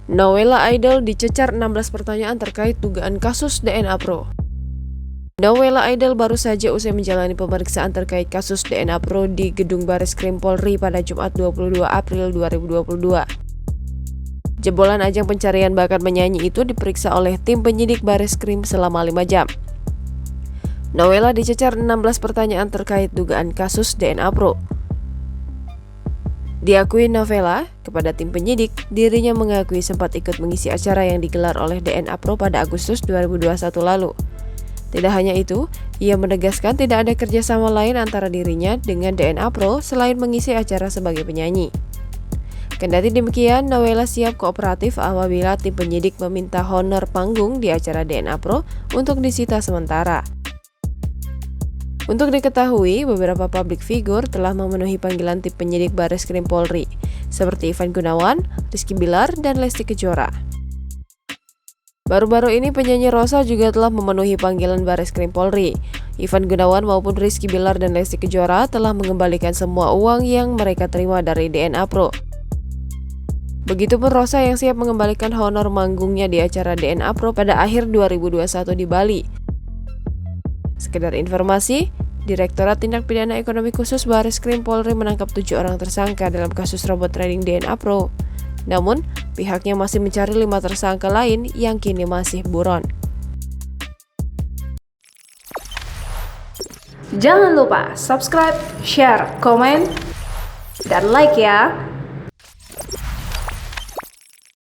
Nowela Idol dicecar 16 pertanyaan terkait dugaan kasus DNA Pro. Nowela Idol baru saja usai menjalani pemeriksaan terkait kasus DNA Pro di Gedung Bareskrim Polri pada Jumat 22 April 2022. Jebolan ajang pencarian bakat menyanyi itu diperiksa oleh tim penyidik Bareskrim selama 5 jam. Nowela dicecar 16 pertanyaan terkait dugaan kasus DNA Pro. Diakui Nowela kepada tim penyidik, dirinya mengakui sempat ikut mengisi acara yang digelar oleh DNA Pro pada Agustus 2021 lalu. Tidak hanya itu, ia menegaskan tidak ada kerjasama lain antara dirinya dengan DNA Pro selain mengisi acara sebagai penyanyi. Kendati demikian, Nowela siap kooperatif apabila tim penyidik meminta honor panggung di acara DNA Pro untuk disita sementara. Untuk diketahui, beberapa publik figur telah memenuhi panggilan tim penyidik Bareskrim Polri, seperti Ivan Gunawan, Rizky Bilar, dan Lesti Kejora. Baru-baru ini penyanyi Rosa juga telah memenuhi panggilan Bareskrim Polri. Ivan Gunawan maupun Rizky Bilar dan Lesti Kejora telah mengembalikan semua uang yang mereka terima dari DNA Pro. Begitupun Rosa yang siap mengembalikan honor manggungnya di acara DNA Pro pada akhir 2021 di Bali. Sekedar informasi, Direktorat Tindak Pidana Ekonomi Khusus Bareskrim Polri menangkap 7 orang tersangka dalam kasus robot trading DNA Pro. Namun, pihaknya masih mencari 5 tersangka lain yang kini masih buron. Jangan lupa subscribe, share, komen, dan like ya!